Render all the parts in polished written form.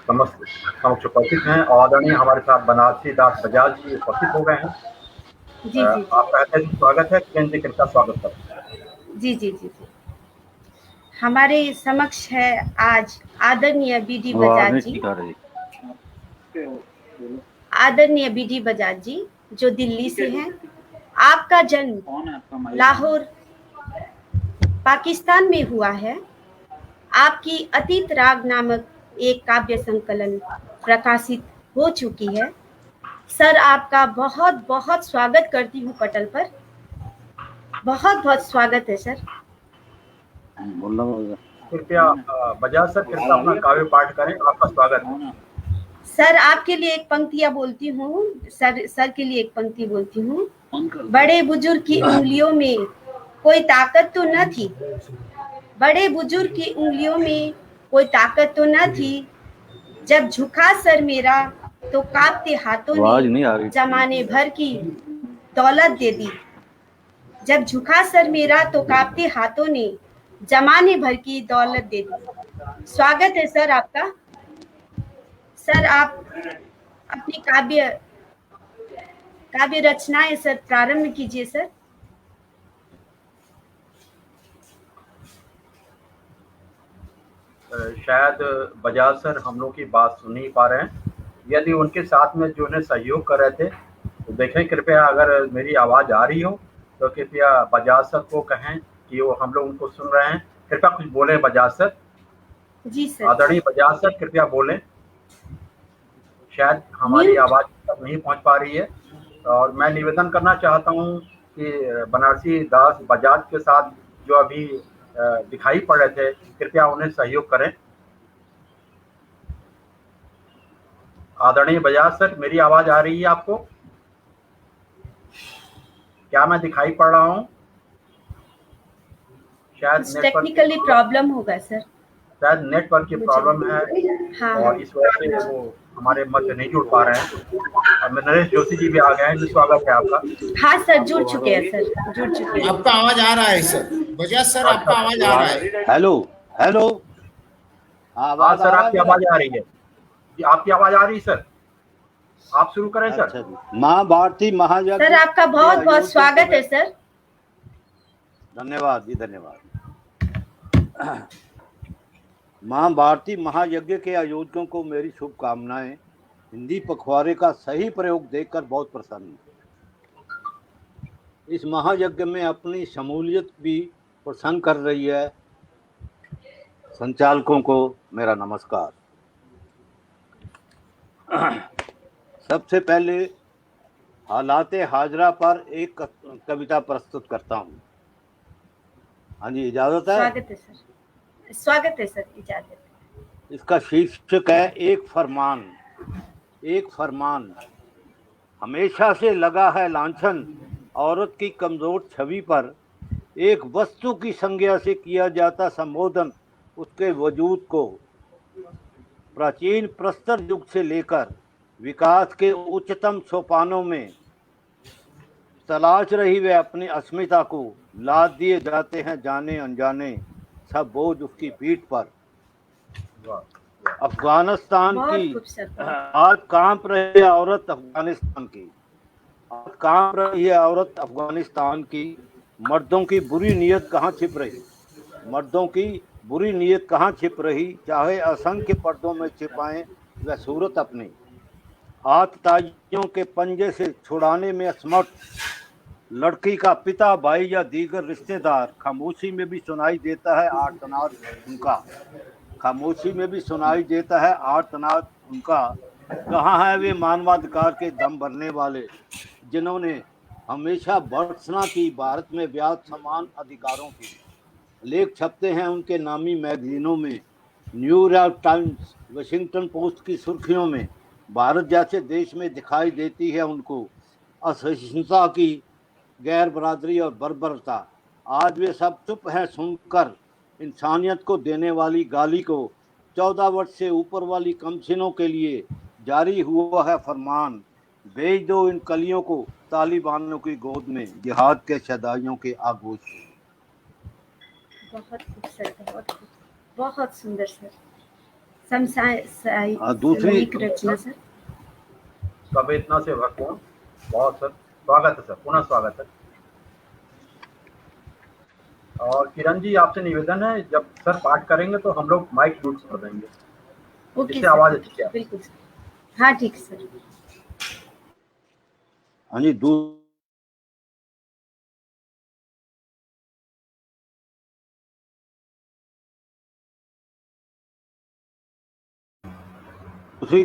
समस्त समक्ष उपस्थित हैं और आदरणीय हमारे साथ बनारसी दास बजाज जी उपस्थित हो गए हैं। जी जी आपका ऐसे स्वागत है, केंद्र कृपया स्वागत करें। जी जी जी जी हमारे समक्ष है आज आदरणीय बीडी बजाज जी। आदरणीय बीडी बजाज जी जो दिल्ली से हैं। आपका जन्म लाहौर पाकिस्तान में हुआ है। आपकी अतीत राग नामक एक काव्य संकलन प्रकाशित हो चुकी है। सर आपका बहुत बहुत स्वागत करती हूँ पटल पर। बहुत बहुत स्वागत है सर। कृपया बजाज सर कृपया अपना काव्य पाठ करें, आपका स्वागत है। सर आपके लिए एक पंक्तियां बोलती हूँ। सर के लिए एक पंक्ति बोलती हूँ। बड़े बुजुर्ग की उंगलियों में कोई ताकत तो न थी। बड़े बुजुर्ग की उंगलियों में कोई ताकत तो न थी। जब झुका सर मेरा तो कांपते हाथों ने जमाने भर की दौलत दे दी। जब झुका सर मेरा तो कांपते हाथों ने जमाने भर की दौलत दे दी। स्वागत है सर आपका। सर आप अपनी काव्य रचनाएं सर प्रारंभ कीजिए सर। शायद बजाज सर हम लोग की बात सुन नहीं पा रहे हैं। यदि उनके साथ में जो है सहयोग कर रहे थे तो देखें कृपया, अगर मेरी आवाज़ आ रही हो तो कृपया बजाज सर को कहें कि वो हम लोग उनको सुन रहे हैं। कृपया कुछ बोलें बजाज सर। जी सर। आदरणीय बजाज सर कृपया बोलें। शायद हमारी आवाज़ तक नहीं पहुंच पा रही है और मैं निवेदन करना चाहता हूं कि बनारसी दास बजाज के साथ जो अभी दिखाई पड़ रहे थे कृपया उन्हें सहयोग करें। आदरणीय बजाज सर मेरी आवाज आ रही है आपको? क्या मैं दिखाई पड़ रहा हूं? शायद टेक्निकली प्रॉब्लम होगा सर। शायद नेटवर्क की प्रॉब्लम है। हाँ, और इस वजह से वो हमारे मध्य नहीं जुड़ पा रहे हैं। और नरेश जोशी जी भी आ गए हैं, स्वागत है आपका। हाँ सर जुड़ चुके हैं सर, जुड़ चुके हैं। आपका आवाज आ रहा है सर, बजाज सर आपका आवाज आ रहा है। Hello hello. हाँ सर आपकी आवाज आ रही है जी, आपकी आवाज आ रही है सर, आप शुरू करें सर। अच्छा, माँ भारती महायज्ञ सर आपका बहुत बहुत स्वागत है सर। धन्यवाद जी, धन्यवाद। माँ भारती महायज्ञ के आयोजकों को मेरी शुभकामनाएं। हिंदी पखवाड़े का सही प्रयोग देखकर बहुत प्रसन्न हूं। इस महायज्ञ में अपनी शमूलियत भी प्रसन्न कर रही है। संचालकों को मेरा नमस्कार। सबसे पहले हालाते हाजरा पर एक कविता प्रस्तुत करता हूँ। हाँ जी, इजाजत है? स्वागत है सर, स्वागत है सर, इजाजत। इसका शीर्षक है एक फरमान। एक फरमान हमेशा से लगा है लांछन औरत की कमजोर छवि पर। एक वस्तु की संज्ञा से किया जाता संबोधन उसके वजूद को प्राचीन प्रस्तर युग से लेकर विकास के उच्चतम सोपानों में तलाश रही वे अपनी अस्मिता को लाद दिए जाते हैं जाने अनजाने सब बोझ उसकी पीठ पर। अफगानिस्तान की आज कांप रही है औरत अफगानिस्तान की। आज कांप रही है औरत अफगानिस्तान की। मर्दों की बुरी नीयत कहाँ छिप रही? मर्दों की बुरी नीयत कहाँ छिप रही? चाहे असंख्य पर्दों में छिपाएं वह सूरत अपनी। आतताइयों के पंजे से छुड़ाने में असमर्थ लड़की का पिता, भाई या दीगर रिश्तेदार। खामोशी में भी सुनाई देता है आर्तनाद उनका। खामोशी में भी सुनाई देता है आर्तनाद उनका। कहाँ है वे मानवाधिकार के दम भरने वाले जिन्होंने हमेशा भर्त्सना की भारत में व्याप्त समान अधिकारों की? लेख छपते हैं उनके नामी मैगजीनों में, न्यूयॉर्क टाइम्स, वाशिंगटन पोस्ट की सुर्खियों में। भारत जैसे देश में दिखाई देती है उनको असहिष्णुता की गैर बरादरी और बर्बरता। आज वे सब चुप हैं सुनकर इंसानियत को देने वाली गाली को। 14 वर्ष से ऊपर वाली कमसिनों के लिए जारी हुआ है फरमान। भेज दो इन कलियों को तालिबानों की गोद में, जिहाद के शदाइयों के आगोश में। बहुत खूब सर, बहुत खूब, बहुत सुंदर सर। दूसरी समसामयिक रचना सर। संवेदना से भरपूर। बहुत सर, स्वागत है सर, पुनः स्वागत है। और किरण जी आपसे निवेदन है, जब सर पाठ करेंगे तो हम लोग माइक म्यूट कर देंगे, ओके जिससे आवाज अच्छी आए। बिल्कुल सर। हाँ ठीक है सर। हाँ जी, दूसरी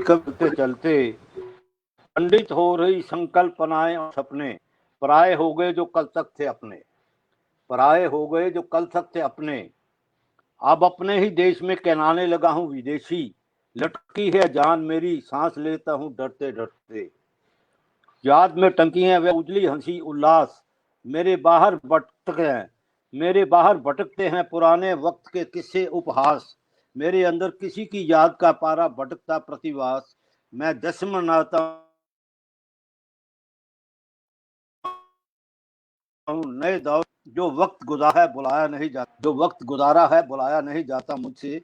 कविता चलते पंडित हो रही संकल्पनाएं और सपने, पराये हो गए जो कल तक थे अपने, पराये हो गए जो कल तक थे अपने, अब अपने ही देश में कहलाने लगा हूँ विदेशी, लटकी है जान मेरी सांस लेता हूँ डरते डरते, याद में टंकी है वे उजली हंसी उल्लास, मेरे बाहर भटकते हैं पुराने वक्त के किस्से उपहास, मेरे अंदर किसी की याद का पारा भटकता प्रतिवास, मैं जश्न मनाता हूँ नए दौर जो वक्त गुजारा है बुलाया नहीं जाता मुझसे,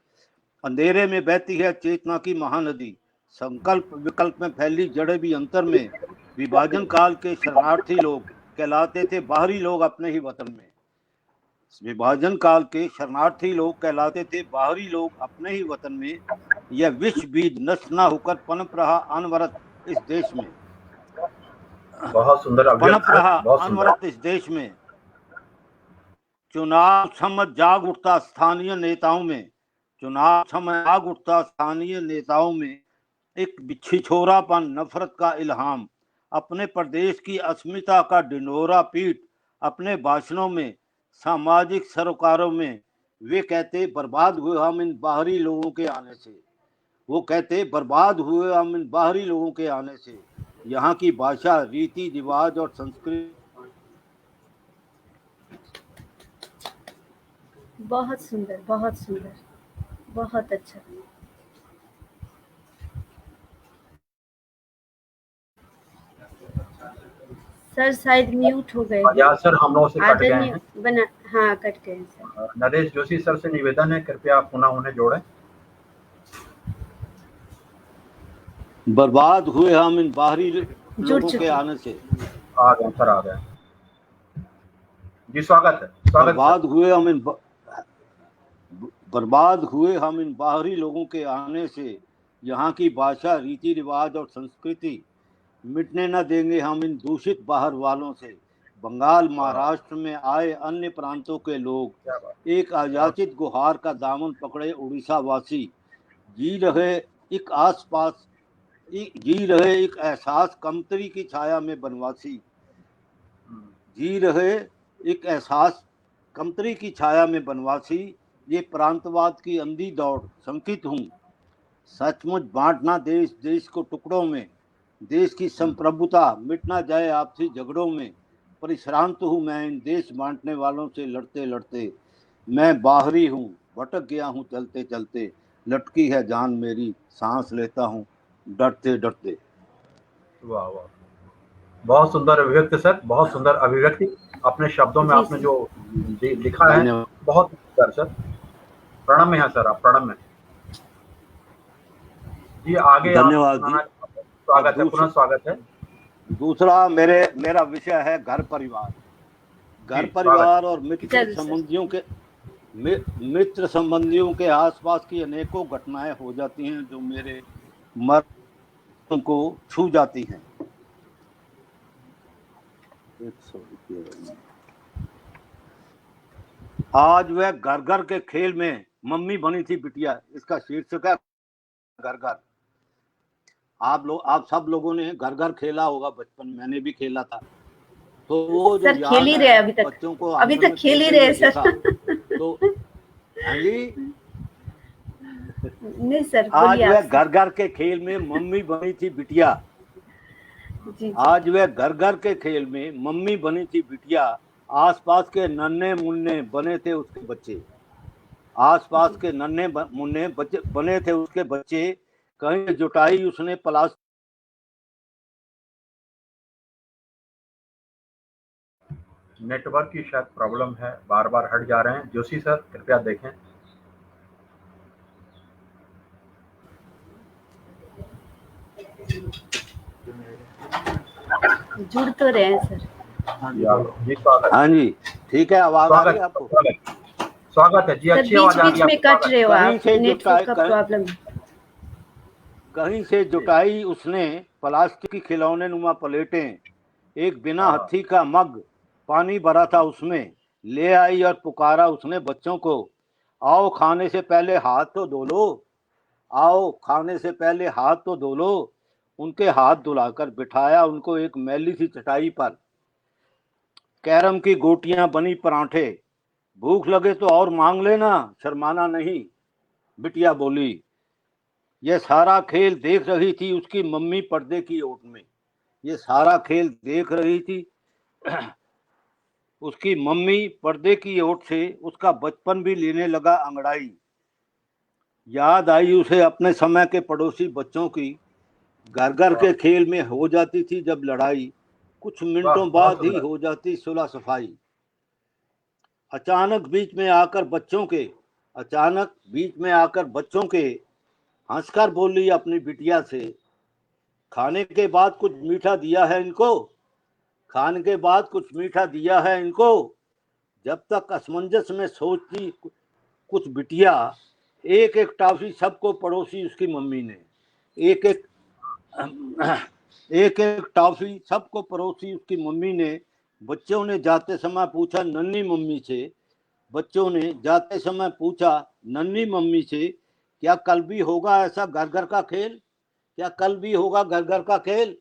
अंधेरे में बहती है चेतना की महानदी, संकल्प विकल्प में फैली जड़ें भी अंतर में, विभाजन काल के शरणार्थी लोग कहलाते थे बाहरी लोग अपने ही वतन में, विभाजन काल के शरणार्थी लोग कहलाते थे बाहरी लोग अपने ही वतन में, यह विश्व बीज नष्ट न होकर पनप रहा अनवरत इस देश में, बहुत सुंदर पनप रहा बहुत सुंदर। अनवरत इस देश में, चुनाव समझ जाग उठता स्थानीय नेताओं में, चुनाव समझ जाग उठता स्थानीय नेताओं में, एक छिछोरापन नफरत का इल्हाम, अपने प्रदेश की अस्मिता का ढिंढोरा पीट, अपने भाषणों में सामाजिक सरोकारों में वे कहते बर्बाद हुए हम इन बाहरी लोगों के आने से, वो कहते बर्बाद हुए हम इन बाहरी लोगों के आने से, यहाँ की भाषा रीति रिवाज और संस्कृति। बहुत सुंदर, बहुत सुंदर, बहुत अच्छा। सर शायद म्यूट हो गए। बजाज सर हम लोगों से कट गए हैं। बना, हाँ कट गए हैं सर। नरेश जोशी सर से निवेदन है, कृपया पुनः उन्हें जोड़ें। बर्बाद हुए हम इन बाहरी लोगों के आने से, आ गए सर, आ गए जी, स्वागत है, स्वागत। बर्बाद हुए हम इन बाहरी लोगों के आने से, यहाँ की भाषा रीति रिवाज और संस्कृति मिटने न देंगे हम इन दूषित बाहर वालों से, बंगाल महाराष्ट्र में आए अन्य प्रांतों के लोग एक अयाचित गुहार का दामन पकड़े उड़ीसा वासी, जी रहे एक एहसास कमतरी की छाया में बनवासी, जी रहे एक एहसास कमतरी की छाया में बनवासी, ये प्रांतवाद की अंधी दौड़ शंकित हूँ, सचमुच बांटना देश देश को टुकड़ों में, देश की संप्रभुता मिट ना जाए आपसी झगड़ों में, परिश्रांत हूँ मैं इन देश बांटने वालों से लड़ते लड़ते, मैं बाहरी हूँ भटक गया हूँ चलते चलते, लटकी है जान मेरी सांस लेता हूँ डरते डरते। वाह वाह, बहुत सुंदर अभिव्यक्ति सर, बहुत सुंदर अभिव्यक्ति अपने शब्दों में आपने जो लिखा है, बहुत सुंदर सर। प्रणम है सर, आप प्रणम है जी। आगे धन्यवाद जी, स्वागत है, पुनः स्वागत है। दूसरा मेरा विषय है घर परिवार। घर परिवार और मित्र संबंधियों के आसपास की अनेकों घटनाएं हो जाती हैं जो मेरे मर्म को छू जाती हैं। आज वह घर घर के खेल में मम्मी बनी थी बिटिया, इसका शीर्षक है घर घर। आप सब लोगों ने घर घर खेला होगा बचपन, मैंने भी खेला था। तो वो जो सर खेल ही रहे अभी तक, बच्चों को अभी तक खेल ही रहे सर। तो हाँ जी, नहीं सर, आज वह घर घर के खेल में मम्मी बनी थी बिटिया, आज वह घर घर के खेल में मम्मी बनी थी बिटिया, आसपास के नन्हे मुन्ने बने थे उसके बच्चे, आसपास के नन्हे मुन्ने बने थे उसके बच्चे, कहीं जुटाई उसने प्लास्टिक। नेटवर्क की शायद प्रॉब्लम है, बार बार हट जा रहे हैं। जोशी सर कृपया देखें। जुड़ तो रहे हैं सर। जी स्वागत। हाँ जी, ठीक है, आवाज आ रही है आपको? स्वागत है जी, सर अच्छी आवाज आ बीच रही है। बीच में कट रहे हो कहीं आप, से नेटवर्क का प्रॉब्लम। कहीं से जुटाई उसने प्लास्टिक की खिलौने नुमा प्लेटें, एक बिना हथी का मग, पानी भरा था उसमें, ले आई और पुकारा उसने बच्चों को, आओ खाने से पहले हाथ तो धो लो, आओ खाने से पहले हाथ तो धो लो। उनके हाथ धुलाकर बिठाया उनको एक मैली सी चटाई पर, कैरम की गोटियां बनी पराठे, भूख लगे तो और मांग लेना, शर्माना नहीं, बिटिया बोली। ये सारा खेल देख रही थी उसकी मम्मी पर्दे की ओट में, ये सारा खेल देख रही थी उसकी मम्मी पर्दे की ओट से। उसका बचपन भी लेने लगा अंगड़ाई, याद आई उसे अपने समय के पड़ोसी बच्चों की, घर घर के खेल में हो जाती थी जब लड़ाई, कुछ मिनटों बाद ही हो जाती सुलह सफाई। अचानक बीच में आकर बच्चों के हंसकर बोली अपनी बिटिया से, खाने के बाद कुछ मीठा दिया है इनको, खाने के बाद कुछ मीठा दिया है इनको। जब तक असमंजस में सोचती कुछ बिटिया, एक एक टॉफी सबको पड़ोसी उसकी मम्मी ने, एक एक टॉफी सबको पड़ोसी उसकी मम्मी ने। बच्चों ने जाते समय पूछा नन्ही मम्मी से, क्या कल भी होगा ऐसा घर घर का खेल, क्या कल भी होगा घर घर का खेल।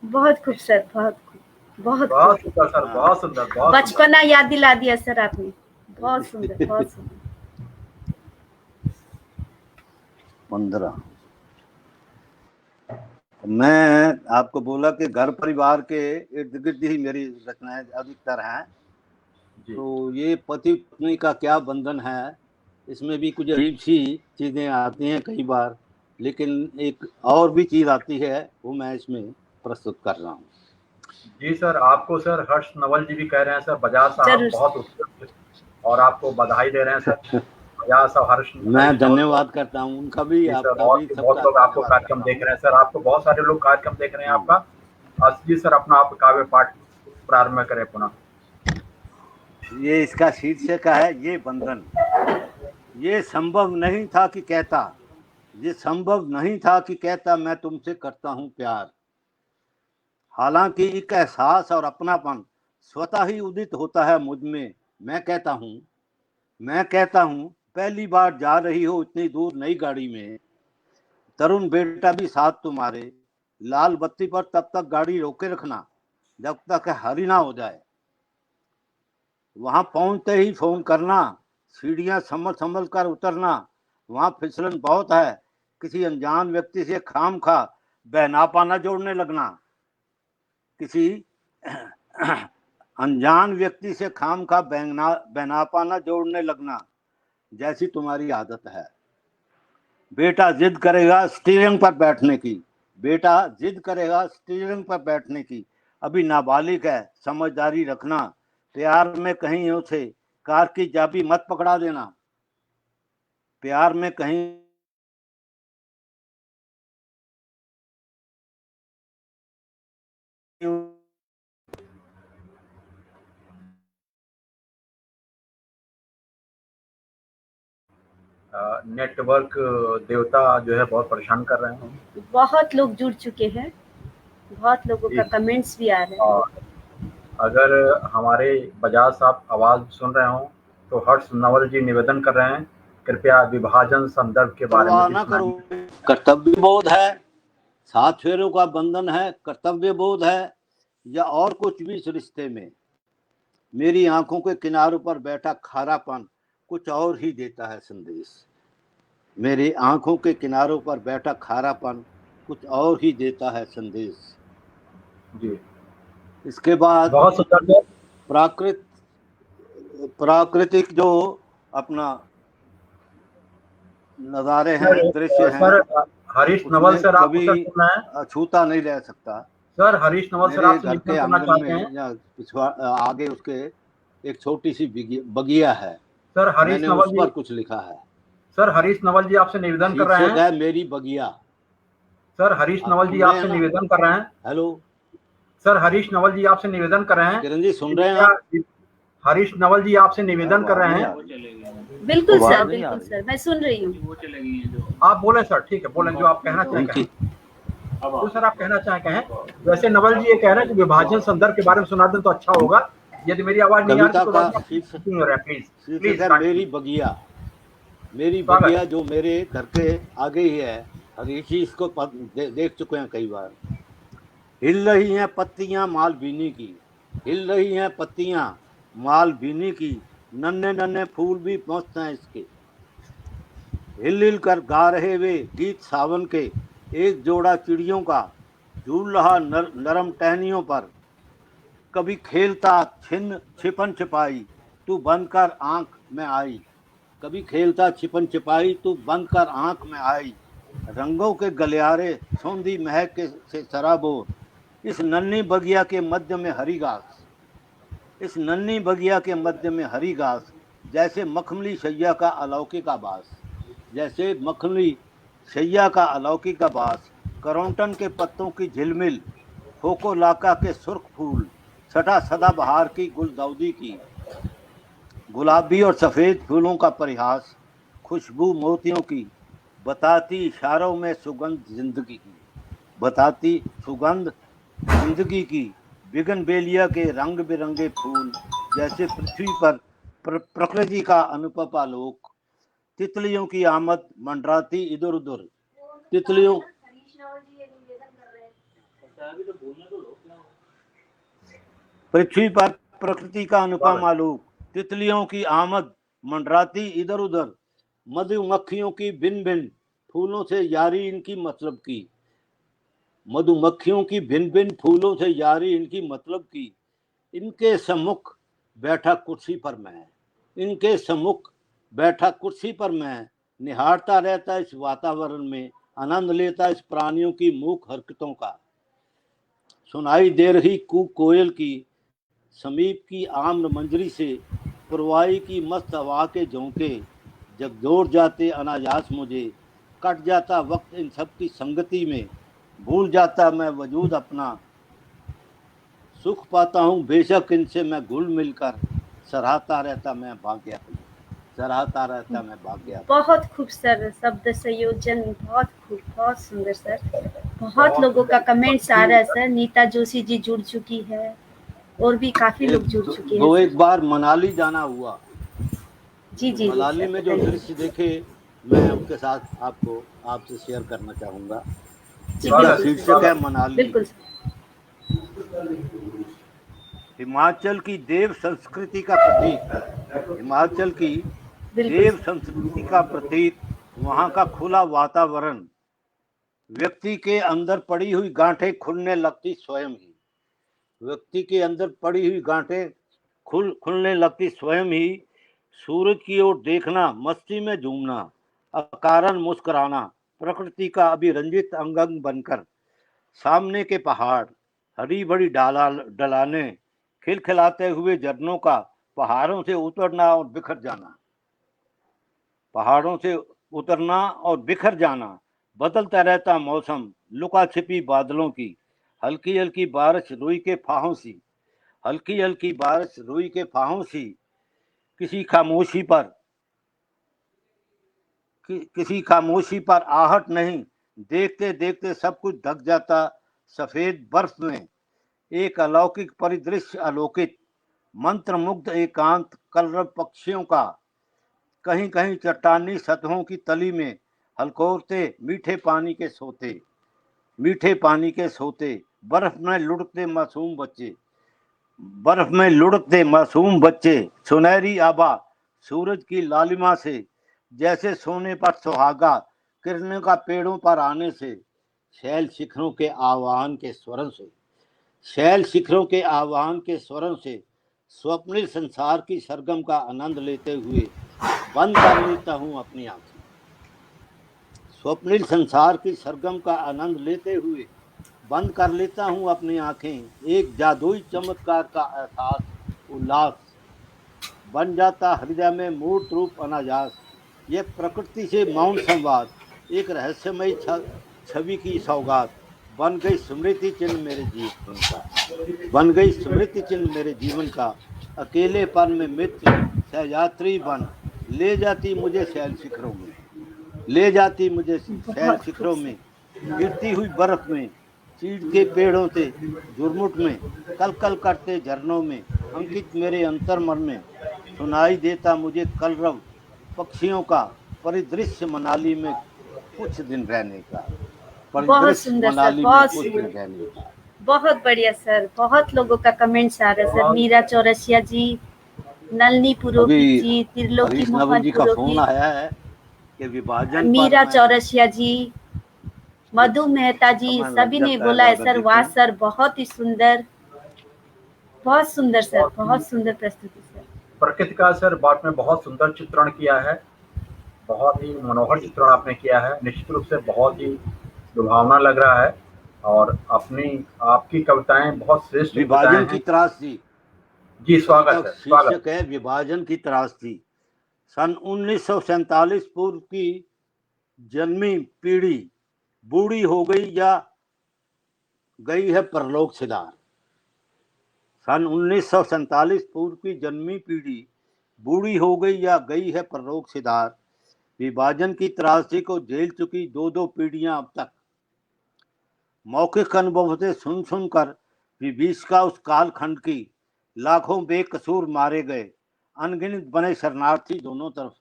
बहुत खूबसूरत, बहुत सुंदर सर, बहुत सुंदर, बहुत बचपना याद दिला दिया सर आपने, बहुत सुंदर, बहुत सुंदर। 15 मैं आपको बोला कि घर परिवार के इर्द गिर्द ही मेरी रचनाएं अधिकतर हैं। तो ये पति पत्नी का क्या बंधन है, इसमें भी कुछ अजीब सी चीजें आती हैं कई बार, लेकिन एक और भी चीज आती है वो मैं इसमें प्रस्तुत कर रहा हूँ। जी सर, आपको सर हर्ष नवल जी भी कह रहे हैं सर, बजाज साहब बहुत उत्कृष्ट, और आपको बधाई दे रहे हैं सर। बजाज साहब हर्ष, मैं धन्यवाद करता हूँ उनका भी, आपका भी। बहुत लोग आपको कार्यक्रम देख रहे हैं सर, आपको बहुत सारे लोग कार्यक्रम देख रहे हैं आपका। जी सर, अपना आप काव्य पाठ प्रारंभ करें पुनः। ये इसका शीर्षक है ये बंधन। ये संभव नहीं था कि कहता मैं तुमसे करता हूँ प्यार, हालांकि एक एहसास और अपनापन स्वतः ही उदित होता है मुझ में। मैं कहता हूँ पहली बार जा रही हो इतनी दूर नई गाड़ी में, तरुण बेटा भी साथ तुम्हारे, लाल बत्ती पर तब तक गाड़ी रोके रखना जब तक हरी ना हो जाए, वहां पहुंचते ही फोन करना, सीढ़ियां संभल कर उतरना, वहां फिसलन बहुत है, किसी अनजान व्यक्ति से खामखा बहनापा न जोड़ने लगना, किसी अनजान व्यक्ति से खामखा बहनापा न जोड़ने लगना, जैसी तुम्हारी आदत है। बेटा जिद करेगा स्टीयरिंग पर बैठने की, अभी नाबालिग है, समझदारी रखना, प्यार में कहीं उसे कार की चाबी मत पकड़ा देना, प्यार में कहीं नेटवर्क देवता जो है बहुत परेशान कर रहे हैं। बहुत लोग जुड़ चुके हैं, बहुत लोगों का कमेंट्स भी आ रहे हैं। अगर हमारे बजाज साहब आवाज सुन रहे हो तो हर्ष नवल जी निवेदन कर रहे हैं, कृपया विभाजन संदर्भ के बारे में ना करो। कर्तव्य बोध है, 7 फेरों का बंधन है, कर्तव्य बोध है, या और कुछ भी इस रिश्ते में। मेरी आंखों के किनारों पर बैठा खारापन कुछ और ही देता है संदेश, मेरी आंखों के किनारों पर बैठा खारापन कुछ और ही देता है संदेश। जी। इसके बाद बहुत सुंदर प्राकृतिक जो अपना नजारे हैं, दृश्य हैं, सर हरीश नवल सर आप सुनना है, छूता नहीं रह सकता सर। हरीश नवल सर आप घर के आंगन में या आगे उसके एक छोटी सी बगिया है सर, हरीश नवल उस पर कुछ लिखा है। सर हरीश नवल जी आपसे निवेदन कर रहे हैं, मेरी बगिया। सर हरीश नवल जी आपसे निवेदन कर रहे हैं। हेलो सर हरीश नवल जी आपसे निवेदन कर रहे हैं। किरण जी सुन रहे हैं आप? हरीश नवल जी आपसे निवेदन कर रहे हैं। बिल्कुल सर, बिल्कुल सर, मैं सुन रही हूँ। आप बोले सर, ठीक है, बोले जो आप कहना चाहें कहें। जो सर आप कहना चाहें कहें। वैसे नवल जी ये कह रहे हैं कि विभाजन संदर्भ के बारे में सुना दें तो अच्छा होगा। यदि मेरी आवाज नहीं आ रही तो प्लीज। मेरी बगिया जो मेरे घर के आगे ही है, हरीश जी इसको देख चुके हैं कई बार। हिल रही हैं पत्तियां मालवीनी की, हिल रही हैं पत्तियां मालवीनी की, नन्हे नन्हे फूल भी मस्त हैं इसके। हिल हिल कर गा रहे वे गीत सावन के, एक जोड़ा चिड़ियों का झूल रहा नरम टहनियों पर। कभी खेलता छिपन छिपाई, तू बनकर आंख में आई। कभी खेलता छिपन छिपाई, तू बनकर आंख में आई। रंगों के गलियारे सौंधी महक के से सराबोर, इस नन्ही बगिया के मध्य में हरी घास, इस नन्ही बगिया के मध्य में हरी घास, जैसे मखमली शैया का अलौकिक आभास, जैसे मखमली शैया का अलौकिक आभास। करौंटन के पत्तों की झिलमिल, खोको लाका के सुर्ख फूल, छठा सदाबहार की गुलदाउदी की, गुलाबी और सफ़ेद फूलों का परिहास, खुशबू मोतियों की, बताती इशारों में सुगंध जिंदगी की, बताती सुगंध जिंदगी की। बिगनबेलिया के रंग बिरंगे फूल, जैसे पृथ्वी पर प्रकृति का अनुपम आलोक। तितलियों की आमद मंडराती इधर उधर, तितलियों पृथ्वी पर प्रकृति का अनुपम आलोक। तितलियों की आमद मंडराती इधर उधर, मधुमक्खियों की भिन भिन फूलों से यारी इनकी मतलब की, मधुमक्खियों की भिन भिन फूलों से यारी इनकी मतलब की। इनके सम्मुख बैठा कुर्सी पर मैं, इनके सम्मुख बैठा कुर्सी पर मैं, निहारता रहता इस वातावरण में, आनंद लेता इस प्राणियों की मूक हरकतों का। सुनाई दे रही कूक कोयल की, समीप की आम्र मंजरी से, पुरवाई की मस्त हवा के झोंके जब दौड़ जाते अनायास मुझे। कट जाता वक्त इन सब की संगति में, भूल जाता मैं वजूद अपना। सुख पाता हूँ बेशक इनसे मैं घुल मिलकर, सराहता रहता मैं भाग्य, सराहता रहता मैं भाग्य। बहुत खूब सर, शब्द संयोजन बहुत खूब, बहुत सुंदर सर। बहुत लोगों का कमेंट्स आ रहा है सर। नीता जोशी जी जुड़ चुकी है और भी काफी लोग जुड़ चुके हैं। दो एक बार मनाली जाना हुआ। जी जी, मनाली में जो दृश्य देखे मैं उनके साथ आपसे शेयर करना चाहूँगा। शीर्षक है मनाली। बिल्कुल। हिमाचल की देव संस्कृति का प्रतीक, हिमाचल की देव संस्कृति का प्रतीक, वहाँ का खुला वातावरण, व्यक्ति के अंदर पड़ी हुई गांठें खुलने लगती स्वयं ही, व्यक्ति के अंदर पड़ी हुई गांठें खुलने लगती स्वयं ही। सूरज की ओर देखना, मस्ती में झूमना, अकारण मुस्कुराना, प्रकृति का अभिरंजित अंग बनकर। सामने के पहाड़, हरी भरी ढलाने, खिलखिलाते हुए झरनों का पहाड़ों से उतरना और बिखर जाना, पहाड़ों से उतरना और बिखर जाना। बदलता रहता मौसम, लुका छिपी बादलों की, हल्की हल्की बारिश रुई के फाहों सी, हल्की हल्की बारिश रुई के फाहों सी। किसी खामोशी पर आहट नहीं, देखते देखते सब कुछ ढक जाता सफेद बर्फ में। एक अलौकिक परिदृश्य अलौकिक, मंत्रमुग्ध एकांत कलरव पक्षियों का, कहीं कहीं चट्टानी सतहों की तली में हलकोरते मीठे पानी के सोते, बर्फ में लुढ़कते मासूम बच्चे, सुनहरी आभा सूरज की लालिमा से, जैसे सोने पर सुहागा किरणों का पेड़ों पर आने से। शैल शिखरों के आह्वान के स्वरों से स्वप्निल संसार की सरगम का आनंद लेते हुए बंद कर लेता हूँ अपनी आंखें, स्वप्निल संसार की सरगम का आनंद लेते हुए बंद कर लेता हूँ अपनी आंखें। एक जादुई चमत्कार का एहसास उल्लास बन जाता हृदय में मूर्त रूप अनायास। यह प्रकृति से मौन संवाद, एक रहस्यमयी छवि की सौगात, बन गई स्मृति चिन्ह मेरे जीवन का, बन गई स्मृति चिन्ह मेरे जीवन का। अकेलेपन में मित्र सहयात्री बन ले जाती मुझे शैल शिखरों में, ले जाती मुझे शैल शिखरों में, गिरती हुई बर्फ में, चीड़ के पेड़ों से झुरमुट में, कल कल करते झरनों में, अंकित मेरे अंतर मन में सुनाई देता मुझे कलरव पक्षियों का परिदृश्य मनाली में कुछ दिन रहने का, बहुत परिदृश्य सुंदर सर, मनाली में बहुत कुछ दिन सुंदर, रहने का। बहुत बढ़िया सर। बहुत लोगों का कमेंट्स आ रहा है सर। मीरा चौरसिया जी, नलनी पुरोहित जी, त्रिलोकी हरीश नवल मोहन जी का फोन पुरोहित, आया है कि विभाजन मीरा पर चौरसिया जी, मधु मेहता जी, समय लग सभी ने जाता बोला है है सर वाह सर, बहुत ही सुंदर, बहुत सुंदर सर, बहुत सुंदर प्रस्तुति सर। प्रकृति का सर आपने बहुत सुंदर चित्रण किया है, बहुत ही मनोहर चित्रण आपने किया है, निश्चित रूप से बहुत ही लुभावना लग रहा है और आपकी कविताएं बहुत श्रेष्ठ विभाजन की त्रासदी जी। स्वागत है, स्वागत। शीर्षक है विभाजन की त्रासदी। सन 1947 पूर्व की जन्मी पीढ़ी बूढ़ी हो गई या गई है परलोक सिधार। सन 1947 पूर्व की जन्मी पीढ़ी बूढ़ी हो गई या गई है परलोक सिधार। विभाजन की त्रासदी को झेल चुकी दो दो पीढ़ियां अब तक, मौखिक अनुभव से सुन सुनकर विभीषिका उस कालखंड की, लाखों बेकसूर मारे गए, अनगिनत बने शरणार्थी दोनों तरफ।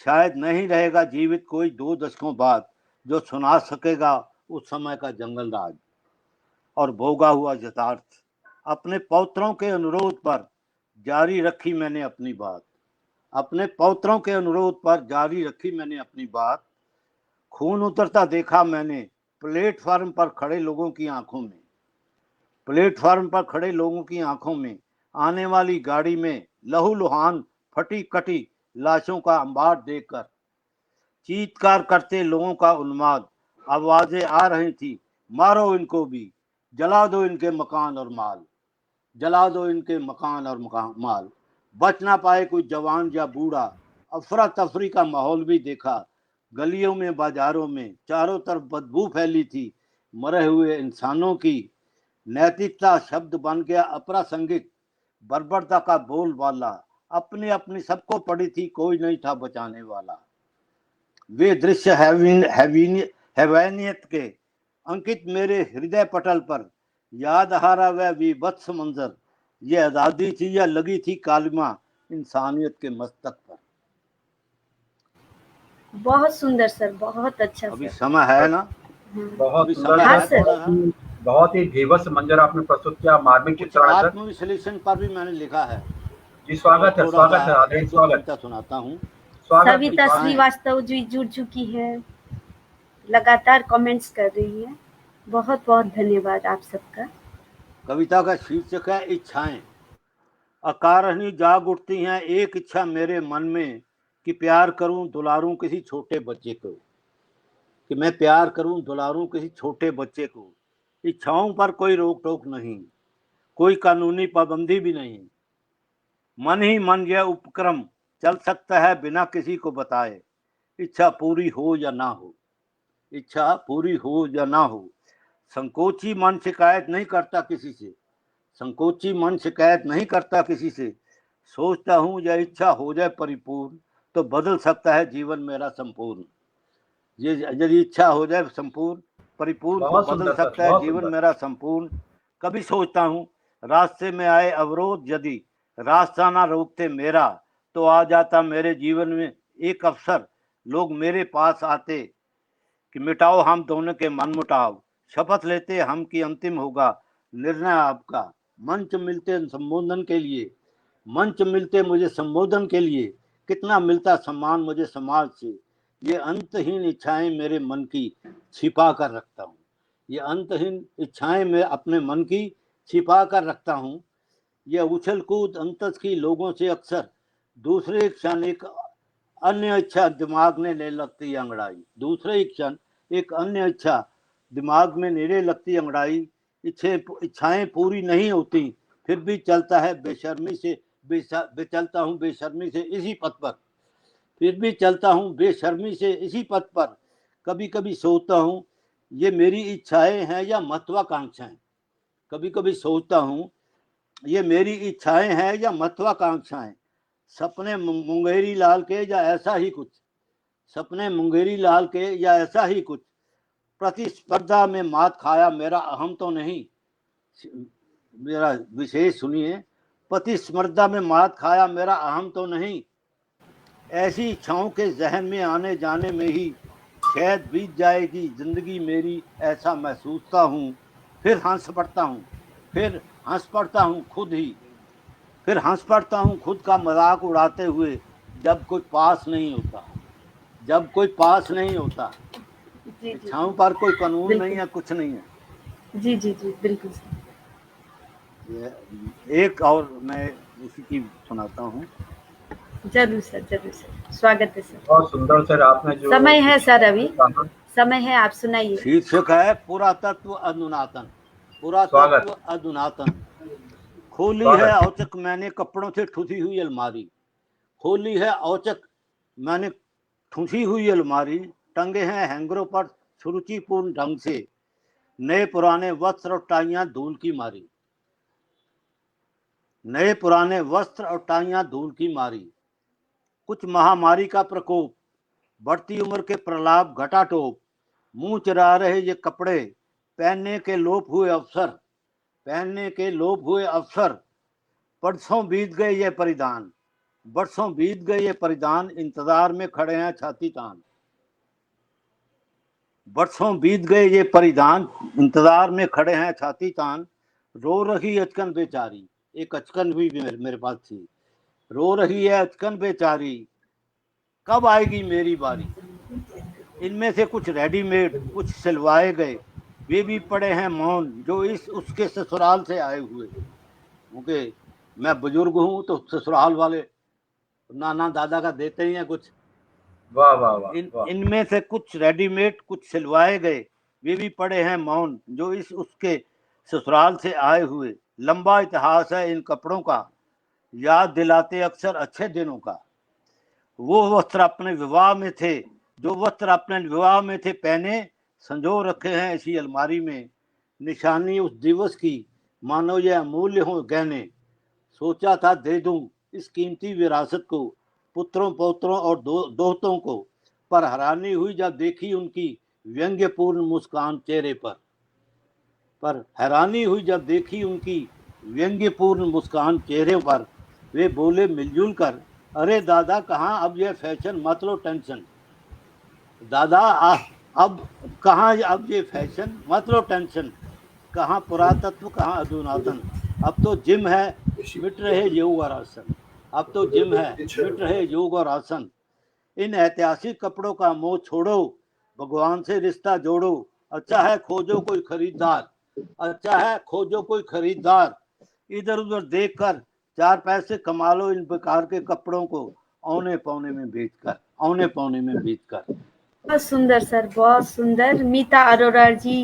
शायद नहीं रहेगा जीवित कोई 2 दशकों बाद जो सुना सकेगा उस समय का जंगल राज और भोगा हुआ यथार्थ। अपने पौत्रों के अनुरोध पर जारी रखी मैंने अपनी बात, अपने पौत्रों के अनुरोध पर जारी रखी मैंने अपनी बात। खून उतरता देखा मैंने प्लेटफार्म पर खड़े लोगों की आंखों में, प्लेटफार्म पर खड़े लोगों की आंखों में। आने वाली गाड़ी में लहूलुहान फटी कटी लाशों का अंबार देखकर चीत्कार करते लोगों का उन्माद। आवाजें आ रही थी, मारो इनको भी, जला दो इनके मकान और माल, जला दो इनके मकान और माल। बच ना पाए कोई जवान या बूढ़ा, अफरा तफरी का माहौल भी देखा। गलियों में बाजारों में चारों तरफ बदबू फैली थी मरे हुए इंसानों की। नैतिकता शब्द बन गया अप्रासंगिक, बर्बरता का बोलबाला। अपनी अपनी सबको पड़ी थी, कोई नहीं था बचाने वाला। वे दृश्य हैवानियत के अंकित मेरे हृदय पटल पर, याद आ रहा वह विभत्स मंजर। ये आजादी थी या लगी थी कालिमा इंसानियत के मस्तक पर। बहुत सुंदर सर, बहुत अच्छा। अभी समय है ना, बहुत समय हाँ है सर। थोड़ा सा। बहुत ही जीवस मंजर आपने प्रस्तुत किया, मार्मिक चित्रण है सर। आत्मविश्लेषण पर भी मैंने लिखा है जी। स्वागत है, स्वागत है, आदरणीय स्वागत। सुनाता हूँ। सविता श्रीवास्तव जी जुड़ चुकी है, लगातार कमेंट्स कर रही है, बहुत बहुत धन्यवाद आप सबका। कविता का शीर्षक है इच्छाएं। अकारणीय जाग उठती हैं एक इच्छा मेरे मन में कि प्यार करूं दुलारूं किसी छोटे बच्चे को, कि मैं प्यार करूं दुलारूं किसी छोटे बच्चे को। इच्छाओं पर कोई रोक टोक नहीं, कोई कानूनी पाबंदी भी नहीं। मन ही मन यह उपक्रम चल सकता है बिना किसी को बताए। इच्छा पूरी हो या ना हो, इच्छा पूरी हो या ना हो। संकोची मन शिकायत नहीं करता किसी से, संकोची मन शिकायत नहीं करता किसी से। सोचता हूँ यह इच्छा हो जाए परिपूर्ण तो बदल सकता है जीवन मेरा संपूर्ण। ये यदि इच्छा हो जाए संपूर्ण परिपूर्ण तो बदल सकता है जीवन मेरा संपूर्ण। कभी सोचता हूँ रास्ते में आए अवरोध यदि रास्ता ना रोकते मेरा, तो आ जाता मेरे जीवन में एक अवसर। लोग मेरे पास आते कि मिटाओ हम दोनों के मन मुटाव, शपथ लेते हम कि अंतिम होगा निर्णय आपका। मंच मिलते संबोधन के लिए, मंच मिलते मुझे संबोधन के लिए, कितना मिलता सम्मान मुझे समाज से। ये अंतहीन इच्छाएं मेरे मन की छिपा कर रखता हूँ, ये अंतहीन इच्छाएं मैं अपने मन की छिपा कर रखता हूँ। यह उछल कूद अंतस की लोगों से अक्सर दूसरे क्षण एक अन्य इच्छा दिमाग में ले लगती अंगड़ाई, दूसरे क्षण एक अन्य इच्छा दिमाग में नेड़े लगती अंगड़ाई। इच्छाएं पूरी नहीं होती फिर भी चलता है बेशर्मी से, चलता हूँ बेशर्मी से इसी पथ पर, फिर भी चलता हूँ बेशर्मी से इसी पथ पर। कभी कभी सोचता हूँ ये मेरी इच्छाएं हैं या महत्वाकांक्षाएं। कभी कभी सोचता हूँ ये मेरी इच्छाएं हैं या महत्वाकांक्षाएं, सपने मुंगेरी लाल के या ऐसा ही कुछ, सपने मुंगेरी लाल के या ऐसा ही कुछ। प्रतिस्पर्धा में मात खाया मेरा अहम तो नहीं, मेरा विशेष सुनिए, प्रतिस्पर्धा में मात खाया मेरा अहम तो नहीं। ऐसी इच्छाओं के जहन में आने जाने में ही शायद बीत जाएगी जिंदगी मेरी, ऐसा महसूसता हूँ। फिर हंस पड़ता हूँ, फिर हंस पड़ता हूँ खुद ही, फिर हंस पड़ता हूँ खुद का मजाक उड़ाते हुए, जब कोई पास नहीं होता, जब कोई पास नहीं होता। इच्छाओं पर कोई कानून नहीं है, कुछ नहीं है। जी जी जी बिल्कुल। एक और मैं इसी की सुनाता हूँ। जरूर सर, जरूर सर, स्वागत है सर। बहुत सुंदर सर, आपने जो समय है सर, अभी समय है, आप सुनाइए। शीर्षक है पुरातत्व अधुनातन। पुरातत्व अधुनातन। खोली है औचक मैंने कपड़ों से ठुसी हुई अलमारी, खोली है औचक मैंने ठुसी हुई अलमारी, टंगे हैं हैंगरों पर सुरुचिपूर्ण ढंग से नए पुराने वस्त्र और टाइयां धूल की मारी, नए पुराने वस्त्र और टाइयां धूल की मारी। कुछ महामारी का प्रकोप, बढ़ती उम्र के प्रलाप घटाटोप, मुंह चरा रहे ये कपड़े, पहनने के लोप हुए अवसर, पहनने के लोप हुए अवसर। बरसों बीत गए ये परिधान, बरसों बीत गए ये परिधान, इंतजार में खड़े हैं छाती तान, बरसों बीत गए ये परिधान, इंतजार में खड़े हैं छाती तान। रो रही अचकन बेचारी, एक अचकन भी मेरे पास थी, रो रही है अचकन बेचारी, कब आएगी मेरी बारी। इनमें से कुछ रेडीमेड, कुछ सिलवाए गए, वे भी पड़े हैं मौन, जो इस उसके ससुराल से आए हुए। क्योंकि मैं बुजुर्ग हूँ तो ससुराल वाले नाना दादा का देते ही हैं कुछ। वाह वाह वाह। इनमें से कुछ रेडीमेड, कुछ सिलवाए गए, वे भी पड़े हैं मौन, जो इस उसके ससुराल से आए हुए। लंबा इतिहास है इन कपड़ों का, याद दिलाते अक्सर अच्छे दिनों का। वो वस्त्र अपने विवाह में थे, जो वस्त्र अपने विवाह में थे पहने, संजो रखे हैं इसी अलमारी में। निशानी उस दिवस की, मानो ये अमूल्य हो गहने, सोचा था दे दूं इस कीमती विरासत को पुत्रों पौत्रों और दोस्तों को, पर हैरानी हुई जब देखी उनकी व्यंग्यपूर्ण मुस्कान चेहरे पर हैरानी हुई जब देखी उनकी व्यंग्यपूर्ण मुस्कान चेहरे पर। वे बोले मिलजुल कर, अरे दादा कहाँ अब ये फैशन, मत लो टेंशन, दादा अब कहाँ अब ये फैशन, मत लो टेंशन, कहाँ पुरातत्व कहाँ अधुनातन। अब तो जिम है मिट रहे योग और आसन, अब तो जिम है मिट रहे योग और आसन। इन ऐतिहासिक कपड़ों का मोह छोड़ो, भगवान से रिश्ता जोड़ो, अच्छा है खोजो कोई खरीदार, अच्छा है खोजो कोई खरीदार। इधर उधर देखकर चार पैसे कमा लो इन बेकार के कपड़ों को, औने पौने में बेचकर, औने पौने में बेचकर। बहुत सुंदर सर, बहुत सुंदर। मीता अरोड़ा जी,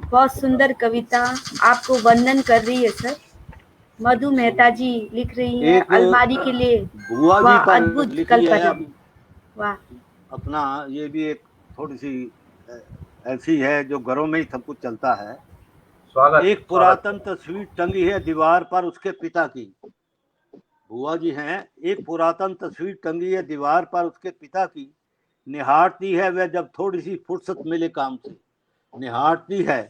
बहुत सुंदर कविता, आपको वंदन कर रही है सर। मधु मेहता जी लिख रही हैं अलमारी के लिए, वाह अद्भुत कल्पना, वाह। अपना ये भी एक थोड़ी सी ऐसी है जो घरों में ही सब कुछ चलता है। स्वागत। एक पुरातन तस्वीर टंगी है दीवार पर उसके पिता की, बुआ जी हैं, एक पुरातन तस्वीर टंगी है दीवार पर उसके पिता की, निहारती है वह जब थोड़ी सी फुर्सत मिले काम से, निहारती है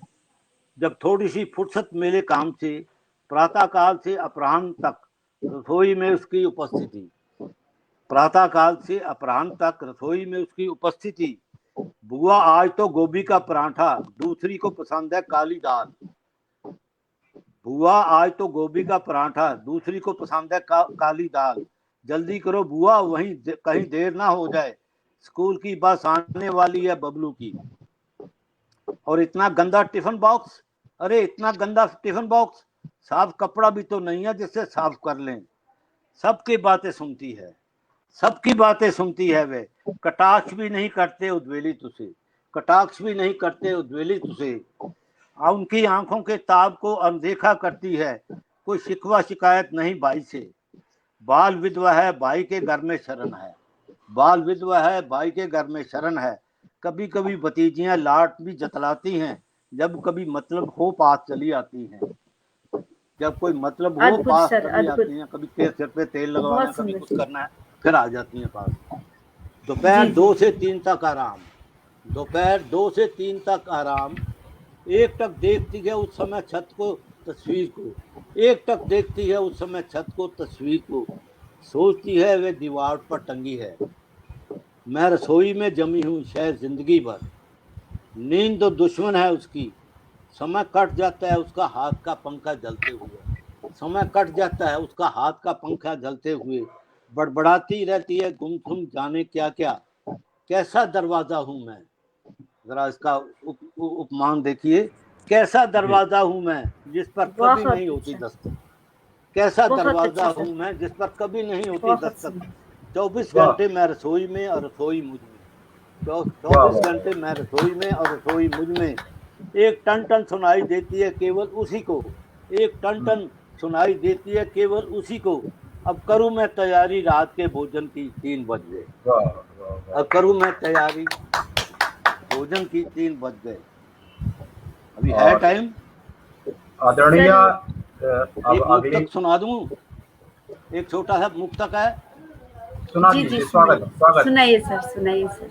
जब थोड़ी सी फुर्सत मिले काम से। प्रातःकाल से अपराह्न तक रसोई में उसकी उपस्थिति, प्रातःकाल से अपराह्न तक रसोई में उसकी उपस्थिति। बुआ आज तो गोभी का पराठा, दूसरी को पसंद है काली दाल, बुआ आज तो गोभी का पराठा, दूसरी को पसंद है काली दाल। जल्दी करो बुआ वहीं कहीं देर ना हो जाए, स्कूल की बस आने वाली है बबलू की। और इतना गंदा टिफिन बॉक्स, अरे इतना गंदा टिफिन बॉक्स, साफ कपड़ा भी तो नहीं है जिससे साफ कर लें। सबकी बातें सुनती है, सबकी बातें सुनती है, वे कटाक्ष भी नहीं करते उद्वेलित उसे, कटाक्ष भी नहीं करते उद्वेलित उसे। उनकी आंखों के ताब को अनदेखा करती है, कोई शिकवा शिकायत नहीं भाई से। बाल विधवा है भाई के घर में शरण है, बाल विधवा है भाई के घर में शरण है, कभी कभी भतीजियां लाट भी जतलाती हैं, जब कभी मतलब हो पास चली आती हैं। जब कोई मतलब हो अद्भुत पास सर, चली अद्भुत। आती हैं, कभी सिर पे तेल लगवाना, बहुत कभी सुंदर कुछ सर। करना है, फिर आ जाती हैं पास। दोपहर जी, 2 से 3 तक आराम, दोपहर 2 से 3 तक आराम। एक टक देखती है उस समय छत को, तस्वीर को, एक टक देखती है उस समय छत को, तस्वीर को, सोचती है वे दीवार पर टंगी है। मैं रसोई में जमी हूँ शायद जिंदगी भर, नींद तो दुश्मन है उसकी, समय कट जाता है उसका हाथ का पंखा जलते हुए, समय कट जाता है उसका हाथ का पंखा जलते हुए, बड़बड़ाती रहती है गुमसुम जाने क्या क्या, कैसा दरवाजा हूँ मैं। जरा इसका उपमान देखिए, कैसा दरवाजा हूँ मैं जिस पर कभी बहुत नहीं होती अच्छा, दस्तक, कैसा बहुत दरवाजा अच्छा हूँ सर, मैं जिस पर कभी नहीं होती बहुत दस्तक। सुंदर। 24 वाह घंटे मैं रसोई में और रसोई मुझ में, वाह 24 वाह घंटे मैं रसोई में और रसोई मुझ में। एक टन टन सुनाई देती है केवल उसी को, एक टन टन सुनाई देती है केवल उसी को। अब करूँ मैं तैयारी रात के भोजन की 3 बज गए, वाह वाह। अब करूँ मैं तैयारी भोजन की 3 बज गए। अभी है और टाइम, आदरणीय सर, अब एक अगली मुक्तक सुना दूं, एक छोटा सा मुक्तक है। सुना जी जी, दीजिए। स्वागत सुनाइए स्वागत सुनाइए सर, सुनाइए सर।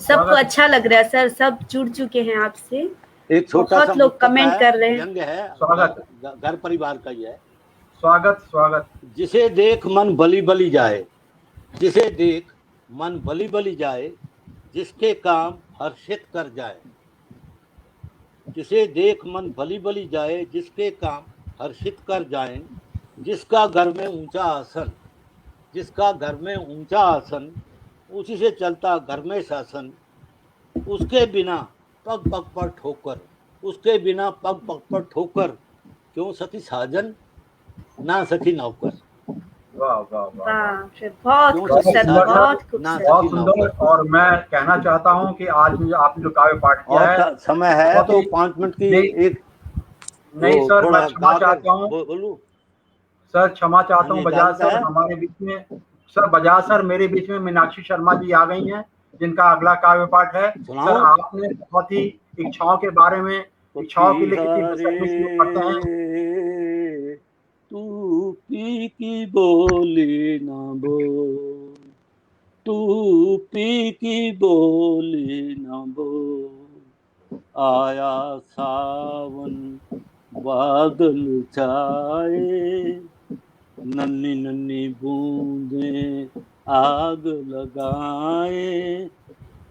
सबको स्वागत। अच्छा लग रहा है सर, सब जुड़ चुके हैं आपसे, एक छोटा सा बहुत लोग मुक्तक कमेंट है, कर रहे हैं। व्यंग्य है, स्वागत घर परिवार का ही है। स्वागत स्वागत। जिसे देख मन बली बली जाए, जिसे देख मन बली बली जाए, जिसके काम हर्षित कर जाए, जिसे देख मन भली भली जाए, जिसके काम हर्षित कर जाए, जिसका घर में ऊंचा आसन, जिसका घर में ऊंचा आसन, उसी से चलता घर में शासन, उसके बिना पग पग पर ठोकर, उसके बिना पग पग पर ठोकर, क्यों सखी साजन ना सखी नौकर। वाह वाह वाह वाह। बहुत क्यों खूब सखी सर, सुंदर साजन बहुत खूब ना सर। बहुत सखी सुंदर। नौकर। और मैं कहना चाहता हूं कि आज आपने जो काव्य पाठ किया है, और समय है बहुत तो ही 5 मिनट की नहीं एक नहीं वो सर, मैं थोड़ा क्षमा गाकर चाहता हूं बोलूं। सर, क्षमा चाहता हूं यानी बजाज इजाजत सर, है। हमारे बीच में सर, बजाज सर मेरे बीच में मीनाक्षी शर्मा जी आ गई हैं, जिनका अगला काव्य पाठ है। सर, सुनाऊं। आपने बहुत ही इच्छाओं के बारे में, इच्छाओं के लिए कितनी बेसब्री से करते हैं। तू पी की बोली ना बोल, तू पी की बोली ना बोल, आया सावन बादल छाए, नन्ही नन्ही बूंदे आग लगाए,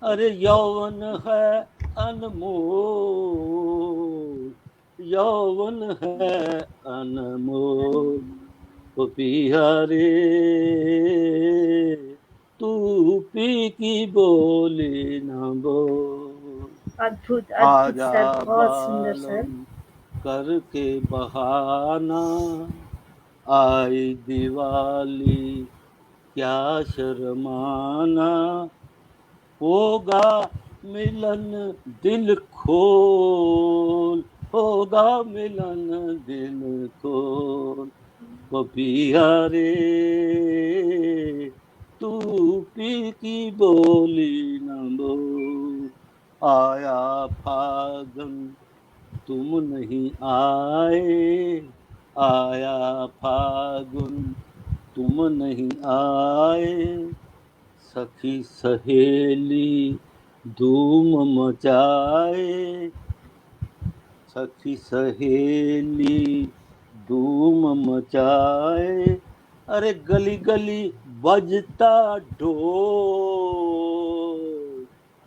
अरे यौवन है अनमोल, यौवन है अनमोल, ओ पिया रे तू पी की बोली ना बोल। अद्भुत अद्भुत आजा सर, बहुत सुंदर सर। बालम करके बहाना, आई दिवाली क्या शर्माना, होगा मिलन दिल खोल, होगा मिलन दिल खोल, ओ पिया रे तू पी की बोली न बोल। आया फागुन तुम नहीं आए, आया फागुन तुम नहीं आए, सखी सहेली धूम मचाए, सखी सहेली धूम मचाए, अरे गली गली बजता ढोल,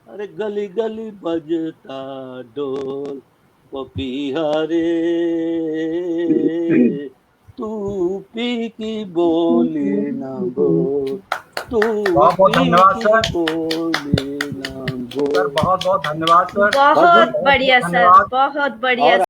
अरे गली गली बजता ढोल, पपिया रे तू पी की बोली ना बोल, तू बहुत बहुत पी धन्यवाद की सर। बोली ना सर, बोल। बहुत बहुत धन्यवाद सर। बहुत बहुत बढ़िया सर, धन्यवाद। बहुत बढ़िया। और